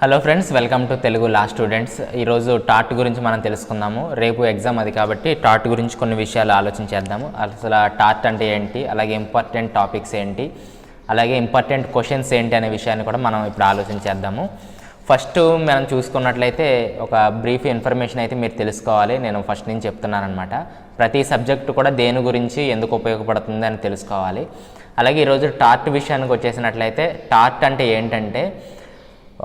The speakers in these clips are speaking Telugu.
Hello friends, welcome to Telugu law students. ఈరోజు టాట్ గురించి మనం తెలుసుకుందాము. రేపు ఎగ్జామ్ అది కాబట్టి టాట్ గురించి కొన్ని విషయాలు ఆలోచించేద్దాము. అసలు టాట్ అంటే ఏంటి, అలాగే ఇంపార్టెంట్ టాపిక్స్ ఏంటి, అలాగే ఇంపార్టెంట్ క్వశ్చన్స్ ఏంటి అనే విషయాన్ని కూడా మనం ఇప్పుడు ఆలోచించేద్దాము. ఫస్ట్ మనం చూసుకున్నట్లయితే ఒక బ్రీఫ్ ఇన్ఫర్మేషన్ అయితే మీరు తెలుసుకోవాలి. నేను ఫస్ట్ నుంచి చెప్తున్నాను అనమాట. ప్రతి సబ్జెక్టు కూడా దేని గురించి ఎందుకు ఉపయోగపడుతుంది అని తెలుసుకోవాలి. అలాగే ఈరోజు టాట్ విషయానికి వచ్చేసినట్లయితే టాట్ అంటే ఏంటంటే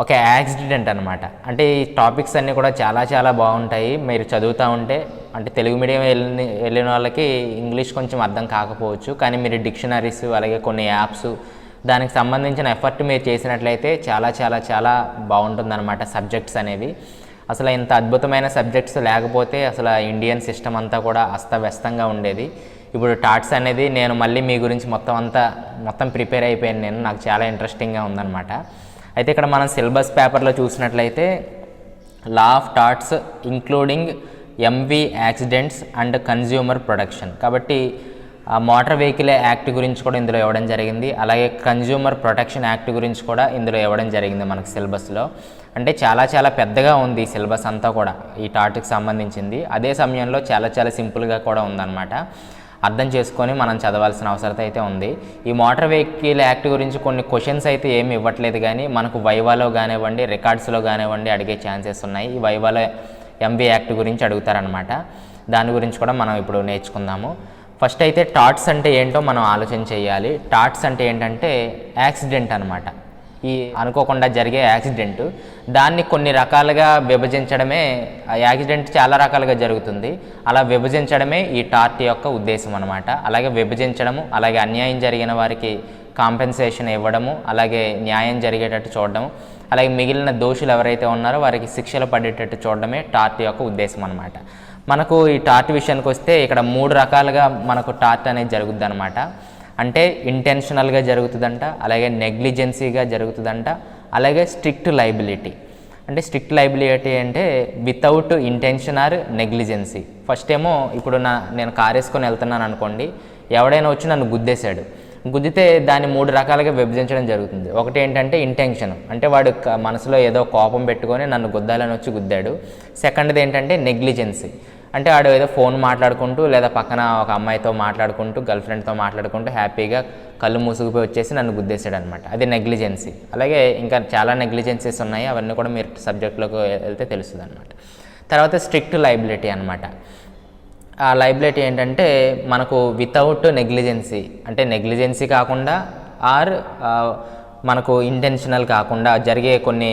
ఒక యాక్సిడెంట్ అనమాట. అంటే ఈ టాపిక్స్ అన్నీ కూడా చాలా బాగుంటాయి. మీరు చదువుతూ ఉంటే అంటే తెలుగు మీడియం వెళ్ళిన వాళ్ళకి ఇంగ్లీష్ కొంచెం అర్థం కాకపోవచ్చు, కానీ మీరు డిక్షనరీస్ అలాగే కొన్ని యాప్స్ దానికి సంబంధించిన ఎఫర్ట్ మీరు చేసినట్లయితే చాలా బాగుంటుందన్నమాట సబ్జెక్ట్స్ అనేవి. అసలు ఇంత అద్భుతమైన సబ్జెక్ట్స్ లేకపోతే అసలు ఇండియన్ సిస్టమ్ అంతా కూడా అస్తవ్యస్తంగా ఉండేది. ఇప్పుడు టాట్స్ అనేది నేను మళ్ళీ మీ గురించి మొత్తం ప్రిపేర్ అయిపోయాను. నాకు చాలా ఇంట్రెస్టింగ్గా ఉందన్నమాట. అయితే ఇక్కడ మనం సిలబస్ పేపర్లో చూసినట్లయితే law of torts including MV accidents and consumer protection, కాబట్టి మోటార్ వెహికల్ యాక్ట్ గురించి కూడా ఇందులో ఇవ్వడం జరిగింది. అలాగే కన్జ్యూమర్ ప్రొటెక్షన్ యాక్ట్ గురించి కూడా ఇందులో ఇవ్వడం జరిగింది మనకు సిలబస్లో. అంటే చాలా పెద్దగా ఉంది ఈ సిలబస్ అంతా కూడా ఈ టాట్కి సంబంధించింది. అదే సమయంలో చాలా సింపుల్గా కూడా ఉందన్నమాట. అర్థం చేసుకొని మనం చదవాల్సిన అవసరం అయితే ఉంది. ఈ మోటార్ వెహికల్ యాక్ట్ గురించి కొన్ని క్వశ్చన్స్ అయితే ఏమి ఇవ్వట్లేదు, కానీ మనకు వైవాలో కానివ్వండి రికార్డ్స్లో కానివ్వండి అడిగే ఛాన్సెస్ ఉన్నాయి. ఈ వైవాలో ఎంవి యాక్ట్ గురించి అడుగుతారనమాట. దాని గురించి కూడా మనం ఇప్పుడు నేర్చుకుందాము. ఫస్ట్ అయితే టాట్స్ అంటే ఏంటో మనం ఆలోచన చేయాలి. టాట్స్ అంటే ఏంటంటే యాక్సిడెంట్ అనమాట. ఈ అనుకోకుండా జరిగే యాక్సిడెంట్, దాన్ని కొన్ని రకాలుగా విభజించడమే. యాక్సిడెంట్ చాలా రకాలుగా జరుగుతుంది, అలా విభజించడమే ఈ టాట్ యొక్క ఉద్దేశం అనమాట. అలాగే విభజించడము, అలాగే అన్యాయం జరిగిన వారికి కాంపెన్సేషన్ ఇవ్వడము, అలాగే న్యాయం జరిగేటట్టు చూడడము, అలాగే మిగిలిన దోషులు ఎవరైతే ఉన్నారో వారికి శిక్షలు పడేటట్టు చూడడమే టాట్ యొక్క ఉద్దేశం అనమాట. మనకు ఈ టాట్ విషయానికి వస్తే ఇక్కడ 3 రకాలుగా మనకు టాట్ అనేది జరుగుద్ది అనమాట. అంటే ఇంటెన్షనల్గా జరుగుతుందంట, అలాగే నెగ్లిజెన్సీగా జరుగుతుందంట, అలాగే స్ట్రిక్ట్ లైబిలిటీ. అంటే స్ట్రిక్ట్ లైబిలిటీ అంటే without intention or negligence. First ఏమో ఇప్పుడు నేను కారు వేసుకొని వెళ్తున్నాను అనుకోండి, ఎవడైనా వచ్చి నన్ను గుద్దితే దాన్ని 3 రకాలుగా విభజించడం జరుగుతుంది. ఒకటి ఏంటంటే ఇంటెన్షన్, అంటే వాడు మనసులో ఏదో కోపం పెట్టుకొని నన్ను గుద్దాలని వచ్చి గుద్దాడు. సెకండ్ది ఏంటంటే నెగ్లిజెన్సీ, అంటే వాడు ఏదో ఫోన్ మాట్లాడుకుంటూ లేదా పక్కన ఒక అమ్మాయితో మాట్లాడుకుంటూ గర్ల్ ఫ్రెండ్తో మాట్లాడుకుంటూ హ్యాపీగా కళ్ళు మూసుకుపోయి వచ్చేసి నన్ను గుద్దేశాడు అనమాట. అది నెగ్లిజెన్సీ. అలాగే ఇంకా చాలా నెగ్లిజెన్సీస్ ఉన్నాయి, అవన్నీ కూడా మీరు సబ్జెక్ట్లోకి వెళ్తే తెలుస్తుంది అనమాట. తర్వాత స్ట్రిక్ట్ లైబిలిటీ అనమాట. ఆ లైబిలిటీ ఏంటంటే మనకు వితౌట్ నెగ్లిజెన్సీ, అంటే నెగ్లిజెన్సీ కాకుండా ఆర్ మనకు ఇంటెన్షనల్ కాకుండా జరిగే కొన్ని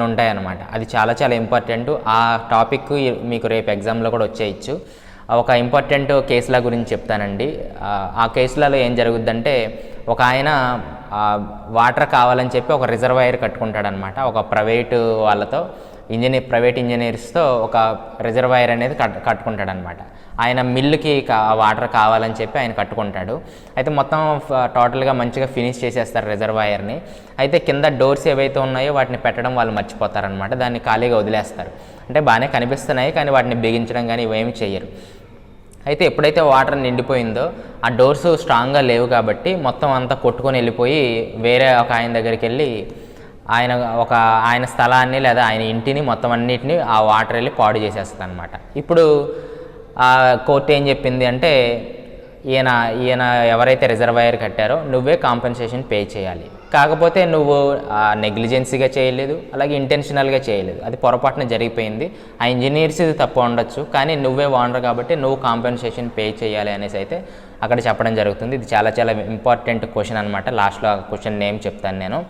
ఉంటాయి అన్నమాట. అది చాలా ఇంపార్టెంట్. ఆ టాపిక్ మీకు రేపు ఎగ్జామ్లో కూడా వచ్చేయచ్చు. ఒక ఇంపార్టెంట్ కేసుల గురించి చెప్తానండి. ఆ కేసులలో ఏం జరుగుద్దంటే, ఒక ఆయన వాటర్ కావాలని చెప్పి ఒక రిజర్వాయర్ కట్టుకుంటాడనమాట. ఒక ప్రైవేటు వాళ్ళతో ప్రైవేట్ ఇంజనీర్స్తో ఒక రిజర్వాయర్ అనేది కట్టుకుంటాడనమాట. ఆయన మిల్లుకి వాటర్ కావాలని చెప్పి ఆయన కట్టుకుంటాడు. అయితే మొత్తం టోటల్గా మంచిగా ఫినిష్ చేసేస్తారు రిజర్వాయర్ని. అయితే కింద డోర్స్ ఏవైతే ఉన్నాయో వాటిని పెట్టడం వాళ్ళు మర్చిపోతారనమాట. దాన్ని ఖాళీగా వదిలేస్తారు. అంటే బాగానే కనిపిస్తున్నాయి, కానీ వాటిని బిగించడం కానీ ఇవేమి చేయరు. అయితే ఎప్పుడైతే వాటర్ నిండిపోయిందో ఆ డోర్స్ స్ట్రాంగ్గా లేవు కాబట్టి మొత్తం అంతా కొట్టుకొని వెళ్ళిపోయి వేరే ఒక ఆయన దగ్గరికి వెళ్ళి ఆయన స్థలాన్ని లేదా ఆయన ఇంటిని మొత్తం అన్నిటిని ఆ వాటర్ వెళ్ళి పాడు చేసేస్తుంది అనమాట. ఇప్పుడు ఆ కోర్టు ఏం చెప్పింది అంటే, ఈయన ఎవరైతే రిజర్వాయర్ కట్టారో నువ్వే కాంపెన్సేషన్ పే చేయాలి. కాకపోతే నువ్వు నెగ్లిజెన్సీగా చేయలేదు, అలాగే ఇంటెన్షనల్గా చేయలేదు, అది పొరపాటున జరిగిపోయింది. ఆ ఇంజనీర్స్ ఇది తప్పు ఉండొచ్చు, కానీ నువ్వే ఓనర్ కాబట్టి నువ్వు కాంపెన్సేషన్ పే చేయాలి అనేసి అయితే అక్కడ చెప్పడం జరుగుతుంది. ఇది చాలా ఇంపార్టెంట్ క్వశ్చన్ అనమాట. లాస్ట్లో ఆ క్వశ్చన్ నేమ్ చెప్తాను నేను.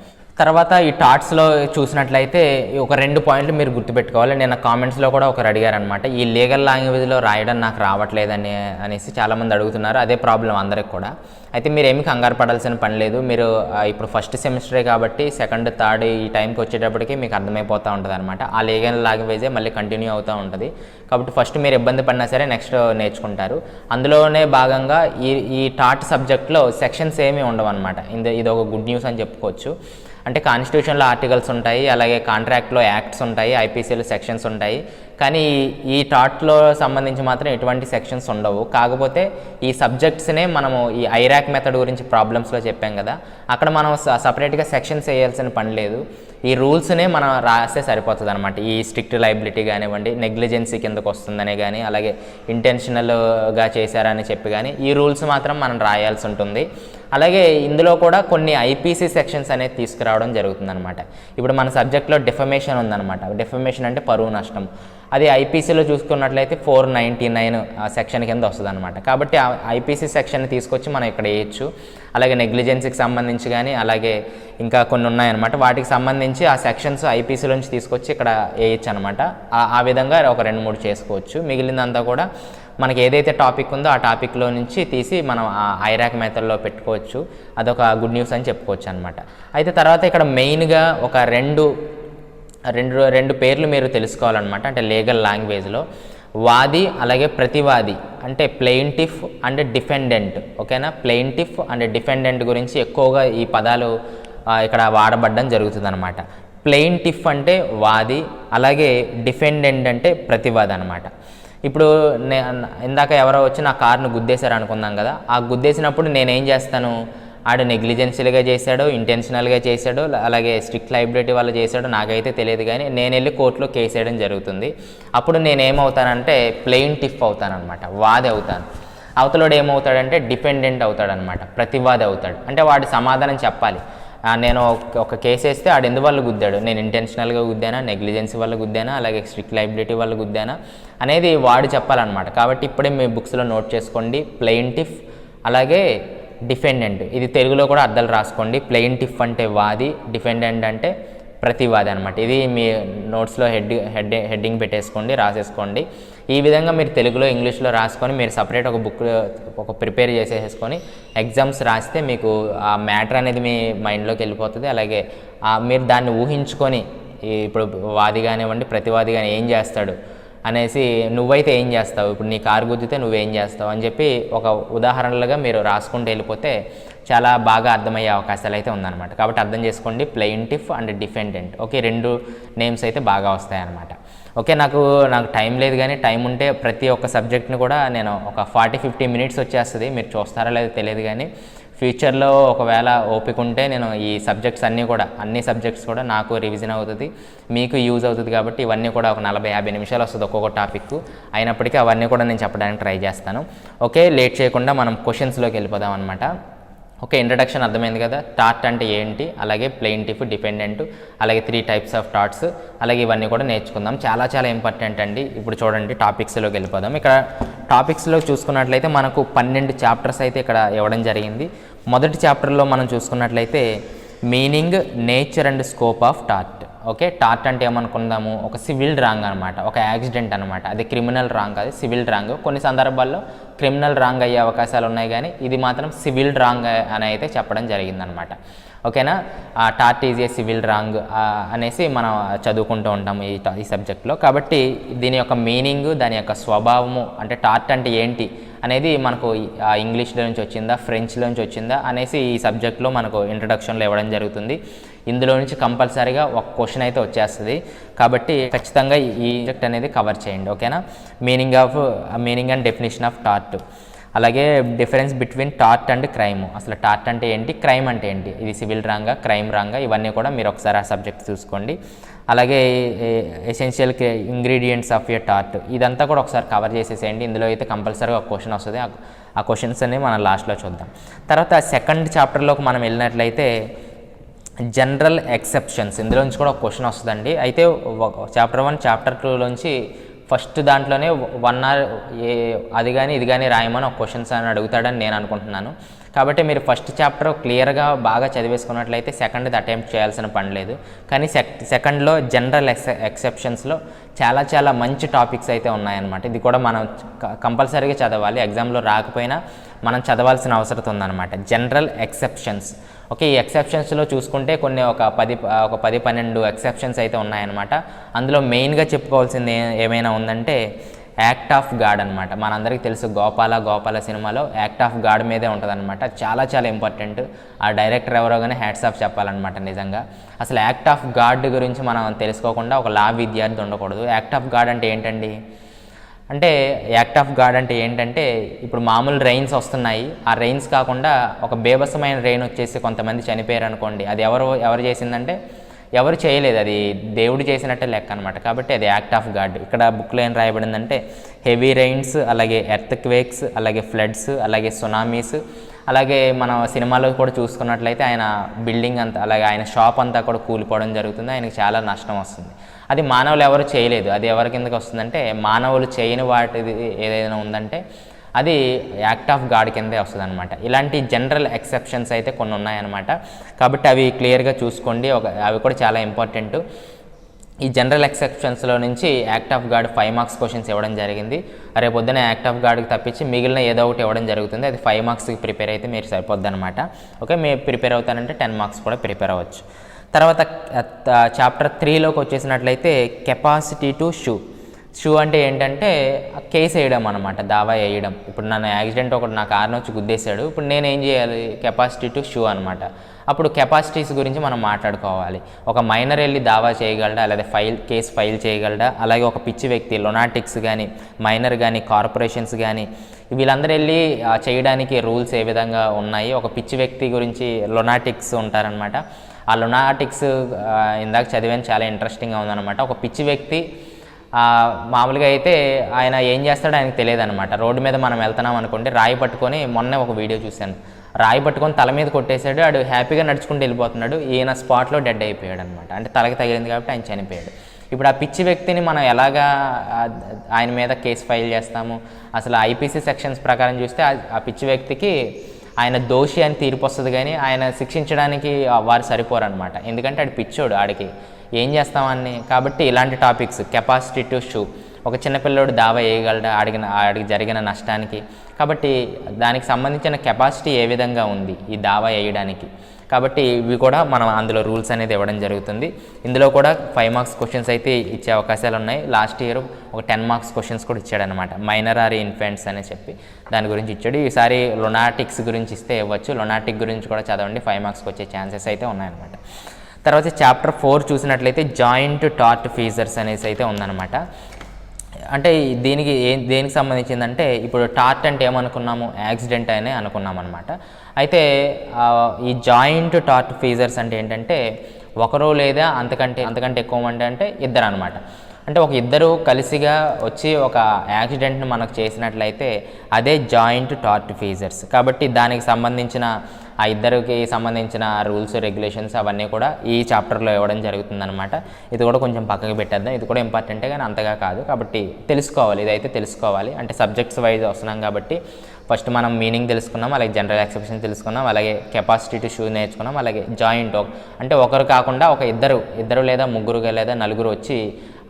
తర్వాత ఈ టాట్స్లో చూసినట్లయితే ఒక 2 పాయింట్లు మీరు గుర్తుపెట్టుకోవాలి. నేను కామెంట్స్లో కూడా ఒకరు అడిగారనమాట, ఈ లీగల్ లాంగ్వేజ్లో రాయడం నాకు రావట్లేదని అనేసి చాలామంది అడుగుతున్నారు. అదే ప్రాబ్లం అందరికి కూడా. అయితే మీరు ఏమి కంగారు పడాల్సిన పని లేదు. మీరు ఇప్పుడు ఫస్ట్ సెమిస్టరే కాబట్టి సెకండ్ థర్డ్ ఈ టైంకి వచ్చేటప్పటికి మీకు అర్థమైపోతూ ఉంటుంది అనమాట. ఆ లీగల్ లాంగ్వేజే మళ్ళీ కంటిన్యూ అవుతూ ఉంటుంది. కాబట్టి ఫస్ట్ మీరు ఇబ్బంది పడినా సరే నెక్స్ట్ నేర్చుకుంటారు. అందులోనే భాగంగా ఈ టాట్ సబ్జెక్ట్లో సెక్షన్స్ ఏమీ ఉండవు అనమాట. ఇది ఒక గుడ్ న్యూస్ అని చెప్పుకోవచ్చు. అంటే కాన్స్టిట్యూషన్లో ఆర్టికల్స్ ఉంటాయి, అలాగే కాంట్రాక్ట్లో యాక్ట్స్ ఉంటాయి, ఐపీసీలో సెక్షన్స్ ఉంటాయి. కానీ ఈ టాట్లో సంబంధించి మాత్రం ఎటువంటి సెక్షన్స్ ఉండవు. కాకపోతే ఈ సబ్జెక్ట్స్నే మనము ఈ ఐరాక్ మెథడ్ గురించి ప్రాబ్లమ్స్లో చెప్పాం కదా, అక్కడ మనం సపరేట్గా సెక్షన్స్ వేయాల్సిన పని లేదు. ఈ రూల్స్నే మనం రాస్తే సరిపోతుంది అనమాట. ఈ స్ట్రిక్ట్ లయబిలిటీ కానివ్వండి, నెగ్లిజెన్సీ కిందకు వస్తుందనే కానీ, అలాగే ఇంటెన్షనల్గా చేశారని చెప్పి కానీ ఈ రూల్స్ మాత్రం మనం రాయాల్సి ఉంటుంది. అలాగే ఇందులో కూడా కొన్ని ఐపీసీ సెక్షన్స్ అనేది తీసుకురావడం జరుగుతుందన్నమాట. ఇప్పుడు మన సబ్జెక్ట్లో డిఫమేషన్ ఉందన్నమాట. డిఫమేషన్ అంటే పరువు నష్టం. అది ఐపీసీలో చూసుకున్నట్లయితే 499 సెక్షన్ కింద వస్తుంది అనమాట. కాబట్టి ఆ ఐపీసీ సెక్షన్ని తీసుకొచ్చి మనం ఇక్కడ వేయచ్చు. అలాగే నెగ్లిజెన్సీకి సంబంధించి కానీ, అలాగే ఇంకా కొన్ని ఉన్నాయన్నమాట. వాటికి సంబంధించి ఆ సెక్షన్స్ ఐపీసీలోంచి తీసుకొచ్చి ఇక్కడ వేయచ్చు అనమాట. ఆ విధంగా ఒక 2-3 చేసుకోవచ్చు. మిగిలిందంతా కూడా మనకి ఏదైతే టాపిక్ ఉందో ఆ టాపిక్లో నుంచి తీసి మనం ఆ ఐరాక్ మెథడ్లో పెట్టుకోవచ్చు. అదొక గుడ్ న్యూస్ అని చెప్పుకోవచ్చు అనమాట. అయితే తర్వాత ఇక్కడ మెయిన్గా ఒక రెండు పేర్లు మీరు తెలుసుకోవాలన్నమాట. అంటే లీగల్ లాంగ్వేజ్లో వాది అలాగే ప్రతివాది, అంటే ప్లెయింటిఫ్ అండ్ డిఫెండెంట్. ఓకేనా, ప్లెయింటిఫ్ అండ్ డిఫెండెంట్ గురించి ఎక్కువగా ఈ పదాలు ఇక్కడ వాడబడడం జరుగుతుంది అనమాట. ప్లెయింటిఫ్ అంటే వాది, అలాగే డిఫెండెంట్ అంటే ప్రతివాది అనమాట. ఇప్పుడు ఇందాక ఎవరో వచ్చి నా కార్ను గుద్దేశారు అనుకుందాం కదా, ఆ గుద్దేసినప్పుడు నేనేం చేస్తాను, ఆడు నెగ్లిజెన్షియల్గా చేశాడో, ఇంటెన్షనల్గా చేశాడో, అలాగే స్ట్రిక్ట్ లయబిలిటీ వల్ల చేశాడో నాకైతే తెలియదు, కానీ నేను వెళ్ళి కోర్టులో కేసు వేయడం జరుగుతుంది. అప్పుడు నేనేమవుతానంటే ప్లెయింటిఫ్ అవుతానమాట, వాది అవుతాను. అవతలోడు ఏమవుతాడంటే డిపెండెంట్ అవుతాడనమాట, ప్రతివాది అవుతాడు. అంటే వాడి సమాధానం చెప్పాలి. నేను ఒక కేసు వేస్తే ఆడు ఎందువల్ల గుద్దాడు, నేను ఇంటెన్షనల్గా గుద్దానా, నెగ్లిజెన్సీ వల్ల గుద్దానా, అలాగే స్ట్రిక్ట్ లయబిలిటీ వల్ల గుద్దానా అనేది వాడు చెప్పాలన్నమాట. కాబట్టి ఇప్పుడే మీ బుక్స్లో నోట్ చేసుకోండి, ప్లెయింటిఫ్ అలాగే డిఫెండెంట్. ఇది తెలుగులో కూడా అర్థాలు రాసుకోండి. ప్లెయింటిఫ్ అంటే వాది, డిఫెండెంట్ అంటే ప్రతివాది అనమాట. ఇది మీ నోట్స్లో హెడ్డింగ్ పెట్టేసుకోండి, రాసేసుకోండి. ఈ విధంగా మీరు తెలుగులో ఇంగ్లీష్లో రాసుకొని మీరు సపరేట్ ఒక బుక్ ప్రిపేర్ చేసేసుకొని ఎగ్జామ్స్ రాస్తే మీకు ఆ మ్యాటర్ అనేది మీ మైండ్లోకి వెళ్ళిపోతుంది. అలాగే మీరు దాన్ని ఊహించుకొని ఇప్పుడు వాది కానివ్వండి, ప్రతివాది కానీ ఏం చేస్తాడు అనేసి, నువ్వైతే ఏం చేస్తావు, ఇప్పుడు నీ కారు గుద్దితే నువ్వేం చేస్తావు అని చెప్పి ఒక ఉదాహరణలుగా మీరు రాసుకుంటూ వెళ్ళిపోతే చాలా బాగా అర్థమయ్యే అవకాశాలు అయితే ఉందన్నమాట. కాబట్టి అర్థం చేసుకోండి, plaintiff and defendant. Okay, 2 names అయితే బాగా వస్తాయన్నమాట. ఓకే, నాకు టైం లేదు, కానీ టైం ఉంటే ప్రతి ఒక్క సబ్జెక్ట్ని కూడా నేను ఒక 40-50 మినిట్స్ వచ్చేస్తుంది. మీరు చూస్తారో లేదో తెలియదు, కానీ ఫ్యూచర్లో ఒకవేళ ఓపిక ఉంటే నేను ఈ సబ్జెక్ట్స్ అన్ని సబ్జెక్ట్స్ కూడా నాకు రివిజన్ అవుతుంది, మీకు యూజ్ అవుతుంది. కాబట్టి ఇవన్నీ కూడా ఒక 40-50 నిమిషాలు వస్తుంది ఒక్కొక్క టాపిక్. అయినప్పటికీ అవన్నీ కూడా నేను చెప్పడానికి ట్రై చేస్తాను. ఓకే, లేట్ చేయకుండా మనం క్వశ్చన్స్లోకి వెళ్ళిపోదాం అనమాట. ఓకే, ఇంట్రడక్షన్ అర్థమైంది కదా, టార్ట్ అంటే ఏంటి, అలాగే ప్లెయింటిఫ్, డిపెండెంట్, అలాగే 3 టైప్స్ ఆఫ్ టార్ట్స్, అలాగే ఇవన్నీ కూడా నేర్చుకుందాం. చాలా చాలా ఇంపార్టెంట్ అండి. ఇప్పుడు చూడండి, టాపిక్స్లోకి వెళ్ళిపోదాం. ఇక్కడ టాపిక్స్లో చూసుకున్నట్లయితే మనకు 12 చాప్టర్స్ అయితే ఇక్కడ ఇవ్వడం జరిగింది. మొదటి చాప్టర్లో మనం చూసుకున్నట్లయితే meaning, nature and scope of tart. Okay, tart అంటే ఏమనుకుందాము, ఒక సివిల్ రాంగ్ అనమాట, ఒక యాక్సిడెంట్ అనమాట. అది క్రిమినల్ రాంగ్, అది సివిల్ రాంగ్. కొన్ని సందర్భాల్లో క్రిమినల్ రాంగ్ అయ్యే అవకాశాలు ఉన్నాయి, కానీ ఇది మాత్రం సివిల్ రాంగ్ అని అయితే చెప్పడం జరిగిందనమాట. ఓకేనా, tart is a civil wrong అనేసి మనం చదువుకుంటూ ఉంటాము ఈ సబ్జెక్ట్లో. కాబట్టి దీని యొక్క మీనింగ్, దాని యొక్క స్వభావము, అంటే టార్ట్ అంటే ఏంటి అనేది మనకు ఇంగ్లీష్లో నుంచి వచ్చిందా, ఫ్రెంచ్లో నుంచి వచ్చిందా అనేసి ఈ సబ్జెక్ట్లో మనకు ఇంట్రడక్షన్లో ఇవ్వడం జరుగుతుంది. ఇందులో నుంచి కంపల్సరీగా ఒక క్వశ్చన్ అయితే వచ్చేస్తుంది. కాబట్టి ఖచ్చితంగా ఈ సబ్జెక్ట్ అనేది కవర్ చేయండి. ఓకేనా, meaning and definition of tort, అలాగే difference between tort and crime. అసలు టార్ట్ అంటే ఏంటి, క్రైమ్ అంటే ఏంటి, ఇది సివిల్ రాంగా, క్రైమ్ రాంగా, ఇవన్నీ కూడా మీరు ఒకసారి ఆ సబ్జెక్ట్ చూసుకోండి. అలాగే essential ingredients of A tart, ఇదంతా కూడా ఒకసారి కవర్ చేసేసేయండి. ఇందులో అయితే కంపల్సరీగా ఒక క్వశ్చన్ వస్తుంది. ఆ క్వశ్చన్స్ అన్ని మనం లాస్ట్లో చూద్దాం. తర్వాత సెకండ్ చాప్టర్లోకి మనం వెళ్ళినట్లయితే జనరల్ ఎక్సెప్షన్స్, ఇందులో నుంచి కూడా ఒక క్వశ్చన్ వస్తుందండి. అయితే చాప్టర్ 1, చాప్టర్ 2లోంచి ఫస్ట్ దాంట్లోనే 1 ఆర్ అది కానీ ఇది కానీ రాయమని ఒక క్వశ్చన్స్ అని అడుగుతాడని నేను అనుకుంటున్నాను. కాబట్టి మీరు ఫస్ట్ చాప్టర్ క్లియర్గా బాగా చదివేసుకున్నట్లయితే సెకండ్ది అటెంప్ట్ చేయాల్సిన పని లేదు. కానీ సెకండ్లో జనరల్ ఎక్సెప్షన్స్లో చాలా చాలా మంచి టాపిక్స్ అయితే ఉన్నాయన్నమాట. ఇది కూడా మనం కంపల్సరీగా చదవాలి, ఎగ్జామ్లో రాకపోయినా మనం చదవాల్సిన అవసరం ఉందన్నమాట. General exceptions. ఓకే, ఈ ఎక్సెప్షన్స్లో చూసుకుంటే కొన్ని ఒక 10-12 ఎక్సెప్షన్స్ అయితే ఉన్నాయన్నమాట. అందులో మెయిన్గా చెప్పుకోవాల్సింది ఏమైనా ఉందంటే యాక్ట్ ఆఫ్ గాడ్ అనమాట. మనందరికీ తెలుసు గోపాల సినిమాలో యాక్ట్ ఆఫ్ గాడ్ మీదే ఉంటుంది అనమాట. చాలా చాలా ఇంపార్టెంట్. ఆ డైరెక్టర్ ఎవరో కానీ హ్యాట్స్ ఆఫ్ చెప్పాలన్నమాట. నిజంగా అసలు యాక్ట్ ఆఫ్ గాడ్ గురించి మనం తెలుసుకోకుండా ఒక లా విద్యార్థి ఉండకూడదు. యాక్ట్ ఆఫ్ గాడ్ అంటే ఏంటండి అంటే యాక్ట్ ఆఫ్ గాడ్ అంటే ఏంటంటే ఇప్పుడు మామూలు రెయిన్స్ వస్తున్నాయి, ఆ రెయిన్స్ కాకుండా ఒక బేభత్సమైన రెయిన్ వచ్చేసి కొంతమంది చనిపోయారు అనుకోండి, అది ఎవరు చేసిందంటే ఎవరు చేయలేదు, అది దేవుడు చేసినట్టే లెక్క అనమాట. కాబట్టి అది యాక్ట్ ఆఫ్ గాడ్. ఇక్కడ బుక్లో ఏం రాయబడిందంటే హెవీ రెయిన్స్, అలాగే ఎర్త్ క్వేక్స్, అలాగే ఫ్లడ్స్, అలాగే సునామీస్, అలాగే మనం సినిమాలో కూడా చూసుకున్నట్లయితే ఆయన బిల్డింగ్ అంతా అలాగే ఆయన షాప్ అంతా కూడా కూలిపోవడం జరుగుతుంది, ఆయనకి చాలా నష్టం వస్తుంది. అది మానవులు ఎవరు చేయలేదు. అది ఎవరి కిందకి వస్తుందంటే మానవులు చేయని వాటిది ఏదైనా ఉందంటే అది యాక్ట్ ఆఫ్ గాడ్ కిందే వస్తుంది అనమాట. ఇలాంటి జనరల్ ఎక్సెప్షన్స్ అయితే కొన్ని ఉన్నాయన్నమాట. కాబట్టి అవి క్లియర్గా చూసుకోండి. అవి కూడా చాలా ఇంపార్టెంట్. ఈ జనరల్ ఎక్సెప్షన్స్లో నుంచి act of God 5 marks questions ఇవ్వడం జరిగింది. రేపు పొద్దున యాక్ట్ ఆఫ్ గాడ్కి తప్పించి మిగిలిన ఏదో ఒకటి ఇవ్వడం జరుగుతుంది. అది 5 మార్క్స్కి ప్రిపేర్ అయితే మీరు సరిపోద్ది అనమాట. ఓకే, మీరు ప్రిపేర్ అవుతానంటే 10 మార్క్స్ కూడా ప్రిపేర్ అవ్వచ్చు. తర్వాత చాప్టర్ 3లోకి వచ్చేసినట్లయితే కెపాసిటీ టు షూ అంటే ఏంటంటే కేసు వేయడం అనమాట, దావా వేయడం. ఇప్పుడు నన్ను యాక్సిడెంట్ ఒకటి నా కారుని వచ్చి గుద్దేశాడు, ఇప్పుడు నేను ఏం చేయాలి, కెపాసిటీ టు షూ అనమాట. అప్పుడు కెపాసిటీస్ గురించి మనం మాట్లాడుకోవాలి. ఒక మైనర్ వెళ్ళి దావా చేయగలడా, లేదా కేసు ఫైల్ చేయగలడా, అలాగే ఒక పిచ్చి వ్యక్తి లొనాటిక్స్ కానీ మైనర్ కానీ కార్పొరేషన్స్ కానీ వీళ్ళందరూ వెళ్ళి చేయడానికి రూల్స్ ఏ విధంగా ఉన్నాయి. ఒక పిచ్చి వ్యక్తి గురించి లొనాటిక్స్ ఉంటారనమాట. ఆ లొనాటిక్స్ ఇందాక చదివాను, చాలా ఇంట్రెస్టింగ్గా ఉందన్నమాట. ఒక పిచ్చి వ్యక్తి మామూలుగా అయితే ఆయన ఏం చేస్తాడో ఆయనకు తెలియదు అనమాట. రోడ్డు మీద మనం వెళ్తున్నాం అనుకోండి, రాయి పట్టుకొని మొన్నే ఒక వీడియో చూశాను, రాయి పట్టుకొని తల మీద కొట్టేశాడు, ఆడు హ్యాపీగా నడుచుకుంటూ వెళ్ళిపోతున్నాడు, ఈయన స్పాట్లో డెడ్ అయిపోయాడు అనమాట. అంటే తలకి తగిలింది కాబట్టి ఆయన చనిపోయాడు. ఇప్పుడు ఆ పిచ్చి వ్యక్తిని మనం ఎలాగా ఆయన మీద కేసు ఫైల్ చేస్తాము, అసలు ఐపీసీ సెక్షన్స్ ప్రకారం చూస్తే ఆ పిచ్చి వ్యక్తికి ఆయన దోషి అని తీర్పు వస్తుంది, కానీ ఆయన శిక్షించడానికి వారు సరిపోరనమాట. ఎందుకంటే ఆడు పిచ్చోడు, ఆడికి ఏం చేస్తామని. కాబట్టి ఇలాంటి టాపిక్స్ కెపాసిటీ టు షూ, ఒక చిన్నపిల్లోడు దావా వేయగలడా ఆడికి జరిగిన నష్టానికి, కాబట్టి దానికి సంబంధించిన కెపాసిటీ ఏ విధంగా ఉంది ఈ దావా వేయడానికి. కాబట్టి ఇవి కూడా మనం అందులో రూల్స్ అనేది ఇవ్వడం జరుగుతుంది. ఇందులో కూడా 5 మార్క్స్ క్వశ్చన్స్ అయితే ఇచ్చే అవకాశాలు ఉన్నాయి. లాస్ట్ ఇయర్ ఒక 10 మార్క్స్ క్వశ్చన్స్ కూడా ఇచ్చాడనమాట, మైనర్ ఆర్ ఇన్ఫెంట్స్ అని చెప్పి దాని గురించి ఇచ్చాడు. ఈసారి లొనాటిక్స్ గురించి ఇస్తే ఇవ్వచ్చు. లొనాటిక్ గురించి కూడా చదవండి, 5 మార్క్స్కి వచ్చే ఛాన్సెస్ అయితే ఉన్నాయన్నమాట. తర్వాత చాప్టర్ 4 చూసినట్లయితే జాయింట్ టార్ట్ ఫీజర్స్ అనేసి అయితే ఉందన్నమాట. అంటే దేనికి సంబంధించిందంటే ఇప్పుడు టార్ట్ అంటే ఏమనుకున్నాము, యాక్సిడెంట్ అనే అనుకున్నాం అనమాట. అయితే ఈ జాయింట్ టార్ట్ ఫీజర్స్ అంటే ఏంటంటే ఒకరు లేదా అంతకంటే ఎక్కువ మంది అంటే ఇద్దరు అనమాట. అంటే ఒక ఇద్దరు కలిసిగా వచ్చి ఒక యాక్సిడెంట్ను మనకు చేసినట్లయితే అదే జాయింట్ టార్ట్ ఫీజర్స్. కాబట్టి దానికి సంబంధించిన ఆ ఇద్దరికి సంబంధించిన రూల్స్ రెగ్యులేషన్స్ అవన్నీ కూడా ఈ చాప్టర్లో ఇవ్వడం జరుగుతుందన్నమాట. ఇది కూడా కొంచెం పక్కకి పెట్టేద్దాం, ఇది కూడా ఇంపార్టెంటే కానీ అంతగా కాదు. కాబట్టి తెలుసుకోవాలి, ఇదైతే తెలుసుకోవాలి. అంటే సబ్జెక్ట్స్ వైజ్ వస్తున్నాం కాబట్టి ఫస్ట్ మనం మీనింగ్ తెలుసుకున్నాం, అలాగే జనరల్ ఎక్సెప్షన్ తెలుసుకున్నాం, అలాగే కెపాసిటీ టు షూ నేర్చుకున్నాం, అలాగే జాయింట్ అంటే ఒకరు కాకుండా ఒక ఇద్దరు లేదా ముగ్గురు లేదా నలుగురు వచ్చి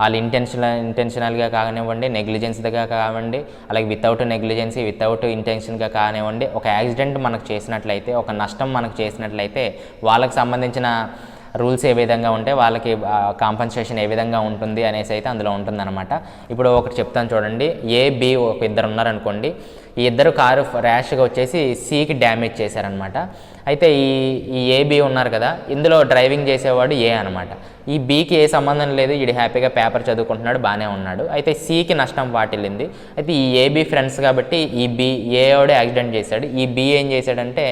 వాళ్ళు ఇంటెన్షనల్గా కానివ్వండి, నెగ్లిజెన్స్గా కానివ్వండి, అలాగే వితౌట్ నెగ్లిజెన్సీ వితౌట్ ఇంటెన్షన్గా కానివ్వండి, ఒక యాక్సిడెంట్ మనకు చేసినట్లయితే, ఒక నష్టం మనకు చేసినట్లయితే వాళ్ళకి సంబంధించిన రూల్స్ ఏ విధంగా ఉంటే వాళ్ళకి కాంపన్సేషన్ ఏ విధంగా ఉంటుంది అనేసి అయితే అందులో ఉంటుందన్నమాట. ఇప్పుడు ఒకటి చెప్తాను చూడండి. ఏ బి ఒక ఇద్దరు ఉన్నారనుకోండి, ఈ ఇద్దరు కారు ర్యాష్గా వచ్చేసి సికి డ్యామేజ్ చేశారనమాట. అయితే ఈ ఏబి ఉన్నారు కదా, ఇందులో డ్రైవింగ్ చేసేవాడు ఏ అనమాట. ఈ బీకి ఏ సంబంధం లేదు, వీడు హ్యాపీగా పేపర్ చదువుకుంటున్నాడు, బాగానే ఉన్నాడు. అయితే సికి నష్టం వాటిల్లింది. అయితే ఈ ఏబి ఫ్రెండ్స్ కాబట్టి ఈ ఏవాడే యాక్సిడెంట్ చేశాడు. ఈ బి ఏం చేశాడంటే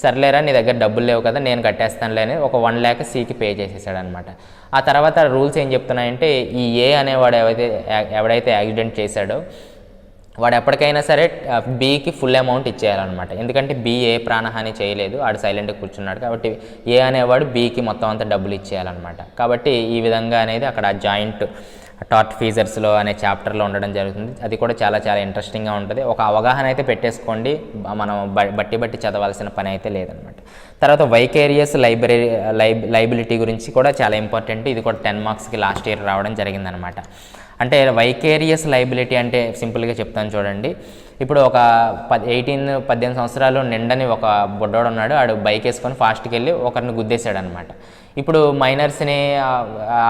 సర్లేరా నీ దగ్గర డబ్బులు లేవు కదా నేను కట్టేస్తానులే అని ఒక 1 lakh సికి పే చేసేసాడు అనమాట. ఆ తర్వాత రూల్స్ ఏం చెప్తున్నాయంటే ఈ ఏ అనేవాడు ఎవడైతే యాక్సిడెంట్ చేశాడో వాడు ఎప్పటికైనా సరే బీకి ఫుల్ అమౌంట్ ఇచ్చేయాలన్నమాట. ఎందుకంటే బి ఏ ప్రాణహాని చేయలేదు, ఆడు సైలెంట్గా కూర్చున్నాడు. కాబట్టి ఏ అనేవాడు బీకి మొత్తం అంతా డబ్బులు ఇచ్చేయాలన్నమాట. కాబట్టి ఈ విధంగా అనేది అక్కడ జాయింట్ టార్ట్ ఫీజర్స్లో అనే చాప్టర్లో ఉండడం జరుగుతుంది. అది కూడా చాలా చాలా ఇంట్రెస్టింగ్గా ఉంటుంది. ఒక అవగాహన అయితే పెట్టేసుకోండి, మనం బట్టి చదవాల్సిన పని అయితే లేదనమాట. తర్వాత వైకేరియస్ లైబిలిటీ గురించి కూడా చాలా ఇంపార్టెంట్. ఇది కూడా 10 మార్క్స్కి లాస్ట్ ఇయర్ రావడం జరిగిందనమాట. అంటే వైకేరియస్ లైబిలిటీ అంటే సింపుల్గా చెప్తాను చూడండి. ఇప్పుడు ఒక 18 సంవత్సరాలు నిండని ఒక బుడ్డోడు ఉన్నాడు, ఆడు బైక్ వేసుకొని ఫాస్ట్కి వెళ్ళి ఒకరిని గుద్దేశాడు అనమాట. ఇప్పుడు మైనర్స్ని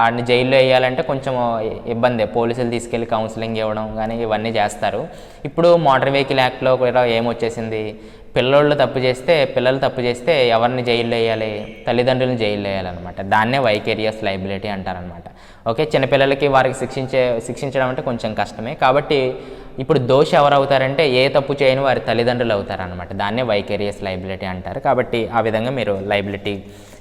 ఆడిని జైల్లో వేయాలంటే కొంచెం ఇబ్బంది, పోలీసులు తీసుకెళ్ళి కౌన్సిలింగ్ ఇవ్వడం కానీ ఇవన్నీ చేస్తారు. ఇప్పుడు మోటార్ వెహికల్ యాక్ట్లో కూడా ఏమొచ్చేసింది, పిల్లలు తప్పు చేస్తే ఎవరిని జైల్లో వేయాలి, తల్లిదండ్రులను జైల్లో వేయాలన్నమాట. దాన్నే వైకేరియస్ లైబిలిటీ అంటారనమాట. ఓకే, చిన్నపిల్లలకి వారికి శిక్షించడం అంటే కొంచెం కష్టమే. కాబట్టి ఇప్పుడు దోషి ఎవరు అవుతారంటే ఏ తప్పు చేయని వారి తల్లిదండ్రులు అవుతారనమాట. దాన్నే వైకేరియస్ లైబిలిటీ అంటారు. కాబట్టి ఆ విధంగా మీరు లైబిలిటీ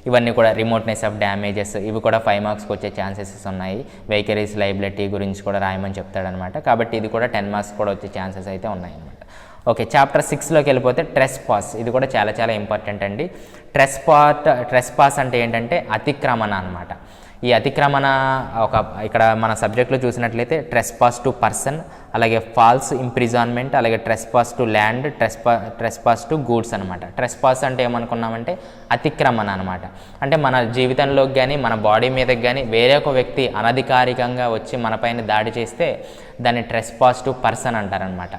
ఇవన్నీ కూడా, రిమోట్నెస్ ఆఫ్ డ్యామేజెస్ ఇవి కూడా 5 మార్క్స్కి వచ్చే ఛాన్సెస్ ఉన్నాయి. వైకేరియస్ లైబిలిటీ గురించి కూడా రాయమని చెప్తాడనమాట. కాబట్టి ఇది కూడా 10 మార్క్స్ కూడా వచ్చే ఛాన్సెస్ అయితే ఉన్నాయన్నమాట. ఓకే, చాప్టర్ 6లోకి వెళ్ళిపోతే ట్రెస్ పాస్. ఇది కూడా చాలా చాలా ఇంపార్టెంట్ అండి. ట్రెస్ పాస్ అంటే ఏంటంటే అతిక్రమణ అనమాట. ఈ అతిక్రమణ ఇక్కడ మన సబ్జెక్ట్లో చూసినట్లయితే ట్రెస్ పాస్ టు పర్సన్, అలాగే ఫాల్స్ ఇంప్రిజాన్మెంట్, అలాగే trespass to land, trespass to goods అనమాట. ట్రెస్ పాస్ అంటే ఏమనుకున్నామంటే అతిక్రమణ అనమాట. అంటే మన జీవితంలోకి కానీ మన బాడీ మీదకి కానీ వేరే ఒక వ్యక్తి అనధికారికంగా వచ్చి మనపైన దాడి చేస్తే దాన్ని ట్రెస్ పాస్ టు పర్సన్ అంటారనమాట.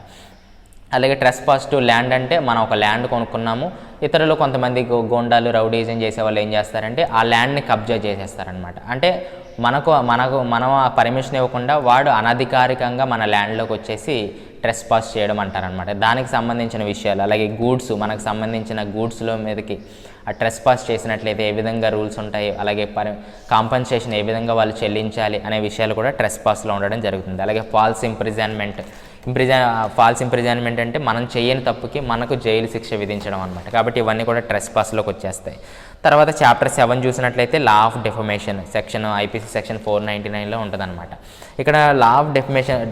అలాగే ట్రెస్ పాస్ టు ల్యాండ్ అంటే మనం ఒక ల్యాండ్ కొనుక్కున్నాము, ఇతరులు కొంతమంది గోండాలు రౌడీజం చేసే వాళ్ళు ఏం చేస్తారంటే ఆ ల్యాండ్ని కబ్జా చేసేస్తారనమాట. అంటే మనం ఆ పర్మిషన్ ఇవ్వకుండా వాడు అనధికారికంగా మన ల్యాండ్లోకి వచ్చేసి ట్రెస్ పాస్ చేయడం అంటారనమాట. దానికి సంబంధించిన విషయాలు, అలాగే గూడ్స్, మనకు సంబంధించిన గూడ్స్లో మీదకి ఆ ట్రెస్ పాస్ చేసినట్లయితే ఏ విధంగా రూల్స్ ఉంటాయి, అలాగే కాంపన్సేషన్ ఏ విధంగా వాళ్ళు చెల్లించాలి అనే విషయాలు కూడా ట్రెస్ పాస్లో ఉండడం జరుగుతుంది. అలాగే ఫాల్స్ ఇంప్రిజన్మెంట్ అంటే మనం చేయని తప్పుకి మనకు జైలు శిక్ష విధించడం అనమాట. కాబట్టి ఇవన్నీ కూడా ట్రెస్ పాస్లోకి వచ్చేస్తాయి. తర్వాత చాప్టర్ 7 చూసినట్లయితే law of defamation section, IPC section 499లో ఉంటుందన్నమాట. ఇక్కడ లా ఆఫ్